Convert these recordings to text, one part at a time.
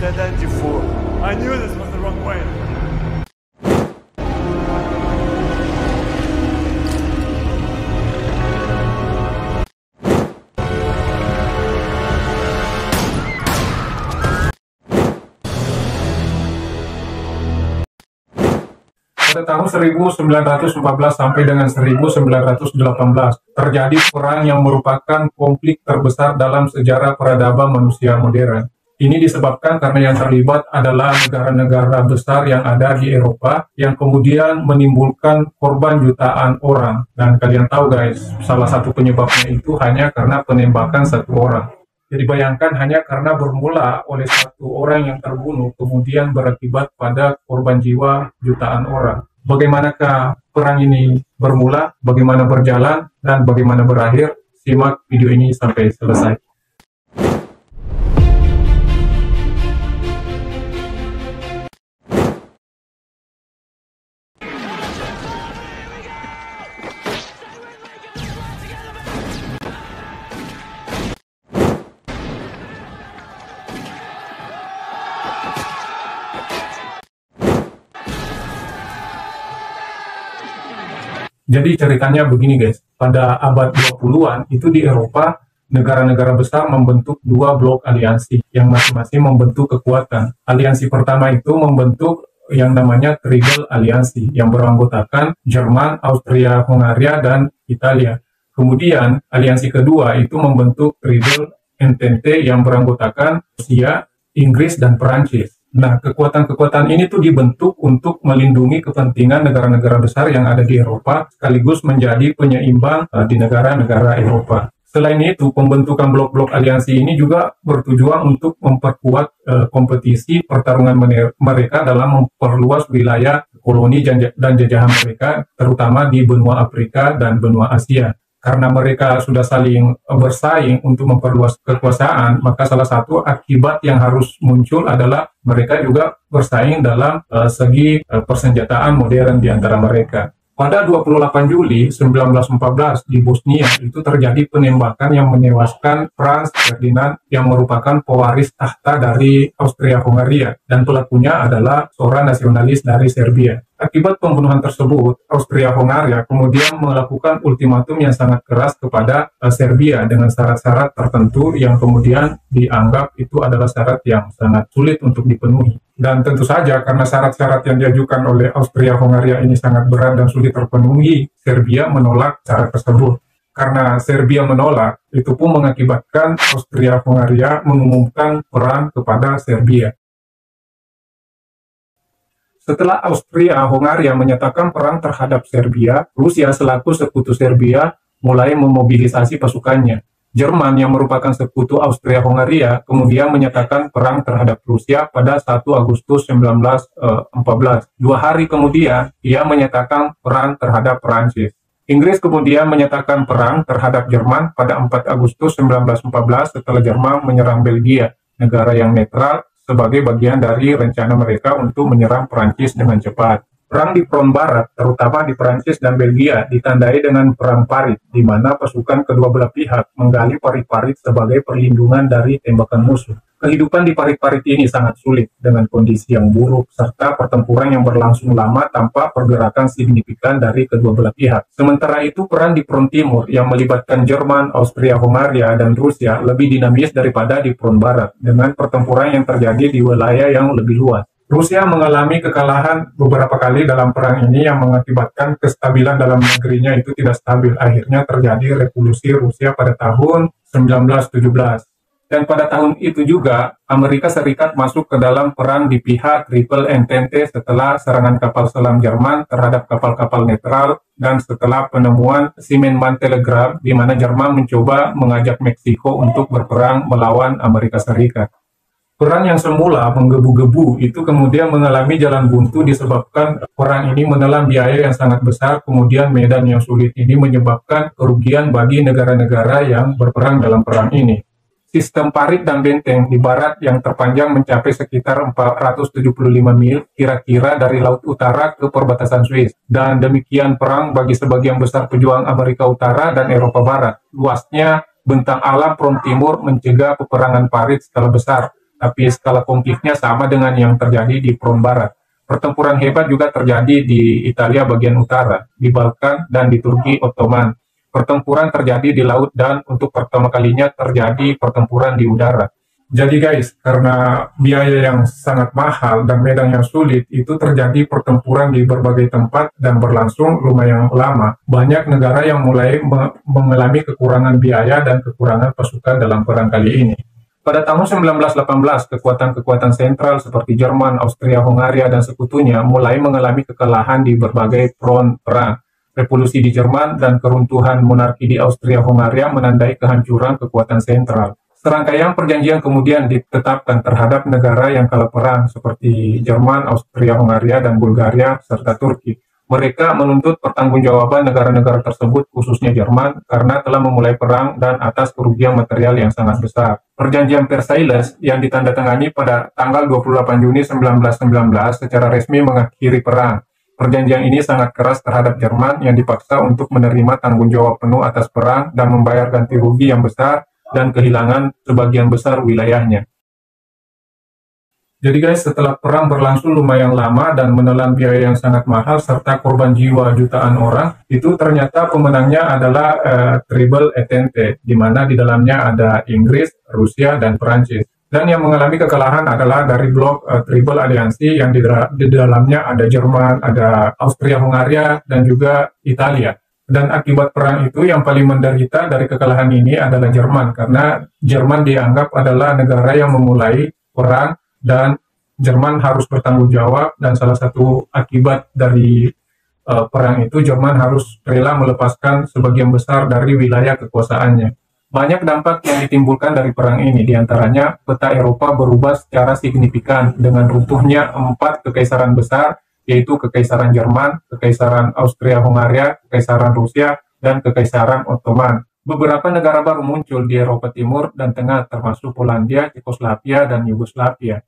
dead end, you fool. I knew this was the wrong way. Pada tahun 1914 sampai dengan 1918 terjadi perang yang merupakan konflik terbesar dalam sejarah peradaban manusia modern. Ini disebabkan karena yang terlibat adalah negara-negara besar yang ada di Eropa yang kemudian menimbulkan korban jutaan orang. Dan kalian tahu guys, salah satu penyebabnya itu hanya karena penembakan satu orang. Jadi bayangkan hanya karena bermula oleh satu orang yang terbunuh, kemudian berakibat pada korban jiwa jutaan orang. Bagaimanakah perang ini bermula, bagaimana berjalan, dan bagaimana berakhir? Simak video ini sampai selesai. Jadi ceritanya begini guys, pada abad 20-an itu di Eropa, negara-negara besar membentuk dua blok aliansi yang masing-masing membentuk kekuatan. Aliansi pertama itu membentuk yang namanya Triple Aliansi yang beranggotakan Jerman, Austria, Hungaria, dan Italia. Kemudian aliansi kedua itu membentuk Triple Entente yang beranggotakan Rusia, Inggris, dan Perancis. Nah, kekuatan-kekuatan ini tuh dibentuk untuk melindungi kepentingan negara-negara besar yang ada di Eropa, sekaligus menjadi penyeimbang di negara-negara Eropa. Selain itu, pembentukan blok-blok aliansi ini juga bertujuan untuk memperkuat kompetisi pertarungan mereka dalam memperluas wilayah koloni dan jajahan mereka, terutama di benua Afrika dan benua Asia. Karena mereka sudah saling bersaing untuk memperluas kekuasaan, maka salah satu akibat yang harus muncul adalah mereka juga bersaing dalam segi persenjataan modern di antara mereka. Pada 28 Juli 1914 di Bosnia itu terjadi penembakan yang menewaskan Franz Ferdinand yang merupakan pewaris tahta dari Austria-Hungaria dan pelakunya adalah seorang nasionalis dari Serbia. Akibat pembunuhan tersebut, Austria-Hungaria kemudian melakukan ultimatum yang sangat keras kepada Serbia dengan syarat-syarat tertentu yang kemudian dianggap itu adalah syarat yang sangat sulit untuk dipenuhi. Dan tentu saja karena syarat-syarat yang diajukan oleh Austria-Hungaria ini sangat berat dan sulit terpenuhi, Serbia menolak syarat tersebut. Karena Serbia menolak, itu pun mengakibatkan Austria-Hungaria mengumumkan perang kepada Serbia. Setelah Austria-Hungaria menyatakan perang terhadap Serbia, Rusia selaku sekutu Serbia mulai memobilisasi pasukannya. Jerman yang merupakan sekutu Austria-Hungaria kemudian menyatakan perang terhadap Rusia pada 1 Agustus 1914. 2 hari kemudian, ia menyatakan perang terhadap Perancis. Inggris kemudian menyatakan perang terhadap Jerman pada 4 Agustus 1914 setelah Jerman menyerang Belgia, negara yang netral, sebagai bagian dari rencana mereka untuk menyerang Perancis dengan cepat. Perang di front barat, terutama di Perancis dan Belgia, ditandai dengan perang parit, di mana pasukan kedua belah pihak menggali parit-parit sebagai perlindungan dari tembakan musuh. Kehidupan di parit-parit ini sangat sulit, dengan kondisi yang buruk, serta pertempuran yang berlangsung lama tanpa pergerakan signifikan dari kedua belah pihak. Sementara itu, perang di front timur yang melibatkan Jerman, Austria-Hungaria, dan Rusia lebih dinamis daripada di front barat, dengan pertempuran yang terjadi di wilayah yang lebih luas. Rusia mengalami kekalahan beberapa kali dalam perang ini yang mengakibatkan kestabilan dalam negerinya itu tidak stabil. Akhirnya terjadi revolusi Rusia pada tahun 1917. Dan pada tahun itu juga Amerika Serikat masuk ke dalam perang di pihak Triple Entente setelah serangan kapal selam Jerman terhadap kapal-kapal netral dan setelah penemuan Seaman Telegraph di mana Jerman mencoba mengajak Meksiko untuk berperang melawan Amerika Serikat. Perang yang semula menggebu-gebu itu kemudian mengalami jalan buntu disebabkan perang ini menelan biaya yang sangat besar, kemudian medan yang sulit ini menyebabkan kerugian bagi negara-negara yang berperang dalam perang ini. Sistem parit dan benteng di barat yang terpanjang mencapai sekitar 475 mil kira-kira dari Laut Utara ke perbatasan Swiss. Dan demikian perang bagi sebagian besar pejuang Amerika Utara dan Eropa Barat. Luasnya bentang alam front timur mencegah peperangan parit skala besar. tapi skala konfliknya sama dengan yang terjadi di front barat. Pertempuran hebat juga terjadi di Italia bagian utara, di Balkan, dan di Turki Ottoman. Pertempuran terjadi di laut dan untuk pertama kalinya terjadi pertempuran di udara. Jadi guys, karena biaya yang sangat mahal dan medan yang sulit, itu terjadi pertempuran di berbagai tempat dan berlangsung lumayan lama. Banyak negara yang mulai mengalami kekurangan biaya dan kekurangan pasukan dalam perang kali ini. Pada tahun 1918, kekuatan-kekuatan sentral seperti Jerman, Austria, Hongaria, dan sekutunya mulai mengalami kekalahan di berbagai front perang. Revolusi di Jerman dan keruntuhan monarki di Austria-Hongaria menandai kehancuran kekuatan sentral. Serangkaian perjanjian kemudian ditetapkan terhadap negara yang kalah perang seperti Jerman, Austria-Hongaria, dan Bulgaria, serta Turki. Mereka menuntut pertanggungjawaban negara-negara tersebut, khususnya Jerman, karena telah memulai perang dan atas kerugian material yang sangat besar. Perjanjian Versailles yang ditandatangani pada tanggal 28 Juni 1919 secara resmi mengakhiri perang. Perjanjian ini sangat keras terhadap Jerman yang dipaksa untuk menerima tanggung jawab penuh atas perang dan membayar ganti rugi yang besar dan kehilangan sebagian besar wilayahnya. Jadi guys, setelah perang berlangsung lumayan lama dan menelan biaya yang sangat mahal serta korban jiwa jutaan orang, itu ternyata pemenangnya adalah Triple Entente, di mana di dalamnya ada Inggris, Rusia, dan Perancis. Dan yang mengalami kekalahan adalah dari blok Triple Aliansi yang di dalamnya ada Jerman, ada Austria-Hongaria, dan juga Italia. Dan akibat perang itu yang paling menderita dari kekalahan ini adalah Jerman, karena Jerman dianggap adalah negara yang memulai perang dan Jerman harus bertanggung jawab, dan salah satu akibat dari perang itu Jerman harus rela melepaskan sebagian besar dari wilayah kekuasaannya. Banyak dampak yang ditimbulkan dari perang ini, diantaranya peta Eropa berubah secara signifikan dengan runtuhnya 4 kekaisaran besar, yaitu Kekaisaran Jerman, Kekaisaran Austria-Hongaria, Kekaisaran Rusia, dan Kekaisaran Ottoman. Beberapa negara baru muncul di Eropa Timur dan Tengah, termasuk Polandia, Cekoslovakia, dan Yugoslavia.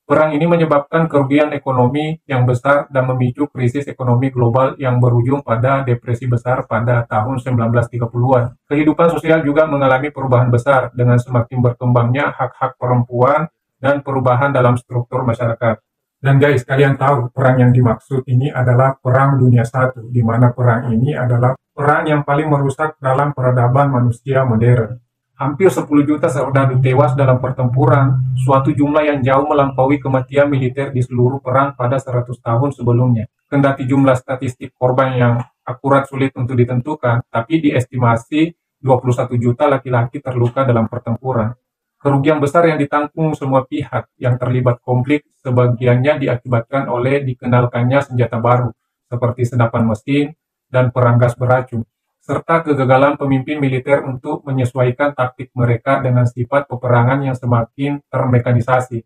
Perang ini menyebabkan kerugian ekonomi yang besar dan memicu krisis ekonomi global yang berujung pada depresi besar pada tahun 1930-an. Kehidupan sosial juga mengalami perubahan besar dengan semakin berkembangnya hak-hak perempuan dan perubahan dalam struktur masyarakat. Dan guys, kalian tahu perang yang dimaksud ini adalah Perang Dunia I, di mana perang ini adalah perang yang paling merusak dalam peradaban manusia modern. Hampir 10 juta serdadu tewas dalam pertempuran, suatu jumlah yang jauh melampaui kematian militer di seluruh perang pada 100 tahun sebelumnya. Kendati jumlah statistik korban yang akurat sulit untuk ditentukan, tapi diestimasi 21 juta laki-laki terluka dalam pertempuran. Kerugian besar yang ditanggung semua pihak yang terlibat konflik sebagiannya diakibatkan oleh dikenalkannya senjata baru, seperti senapan mesin dan perang gas beracun, serta kegagalan pemimpin militer untuk menyesuaikan taktik mereka dengan sifat peperangan yang semakin termekanisasi.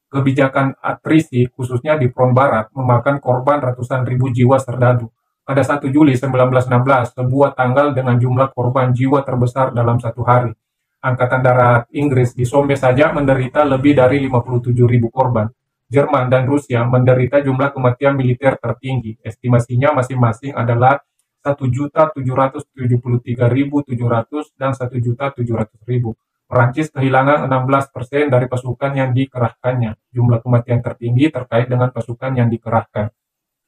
Kebijakan atrisi, khususnya di front barat, memakan korban ratusan ribu jiwa serdadu. Pada 1 Juli 1916, sebuah tanggal dengan jumlah korban jiwa terbesar dalam satu hari. Angkatan Darat Inggris di Somme saja menderita lebih dari 57.000 korban. Jerman dan Rusia menderita jumlah kematian militer tertinggi. Estimasinya masing-masing adalah 1.773.700 dan 1.700.000. Perancis kehilangan 16% dari pasukan yang dikerahkannya. Jumlah kematian tertinggi terkait dengan pasukan yang dikerahkan.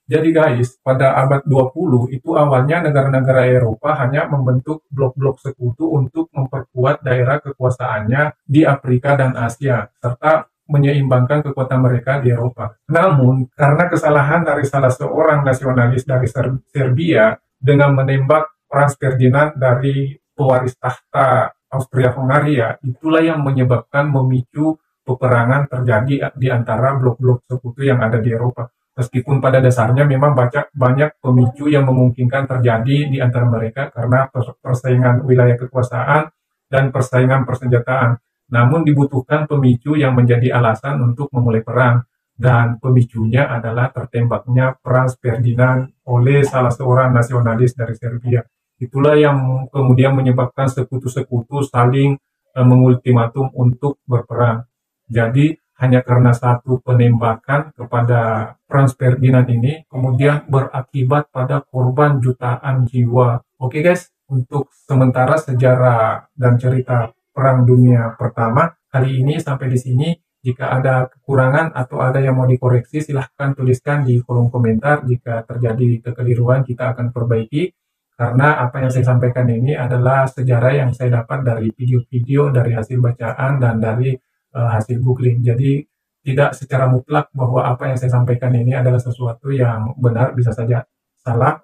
Jadi guys, pada abad 20 itu awalnya negara-negara Eropa hanya membentuk blok-blok sekutu untuk memperkuat daerah kekuasaannya di Afrika dan Asia, serta menyeimbangkan kekuatan mereka di Eropa. Namun, karena kesalahan dari salah seorang nasionalis dari Serbia dengan menembak Franz Ferdinand dari pewaris tahta Austria-Hongaria, itulah yang menyebabkan memicu peperangan terjadi di antara blok-blok sekutu yang ada di Eropa. Meskipun pada dasarnya memang banyak pemicu yang memungkinkan terjadi di antara mereka karena persaingan wilayah kekuasaan dan persaingan persenjataan. Namun dibutuhkan pemicu yang menjadi alasan untuk memulai perang. Dan pemicunya adalah tertembaknya Franz Ferdinand oleh salah seorang nasionalis dari Serbia. Itulah yang kemudian menyebabkan sekutu-sekutu saling mengultimatum untuk berperang. Jadi hanya karena satu penembakan kepada Franz Ferdinand ini kemudian berakibat pada korban jutaan jiwa. Oke guys, untuk sementara sejarah dan cerita Perang Dunia Pertama kali ini sampai di sini. Jika ada kekurangan atau ada yang mau dikoreksi, silahkan tuliskan di kolom komentar. Jika terjadi kekeliruan, kita akan perbaiki. Karena apa yang saya sampaikan ini adalah sejarah yang saya dapat dari video-video, dari hasil bacaan, dan dari hasil googling. Jadi tidak secara mutlak bahwa apa yang saya sampaikan ini adalah sesuatu yang benar, bisa saja salah.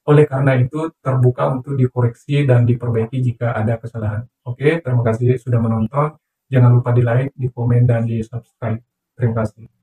Oleh karena itu terbuka untuk dikoreksi dan diperbaiki jika ada kesalahan. Oke, terima kasih sudah menonton. Jangan lupa di like, di komen, dan di subscribe. Terima kasih.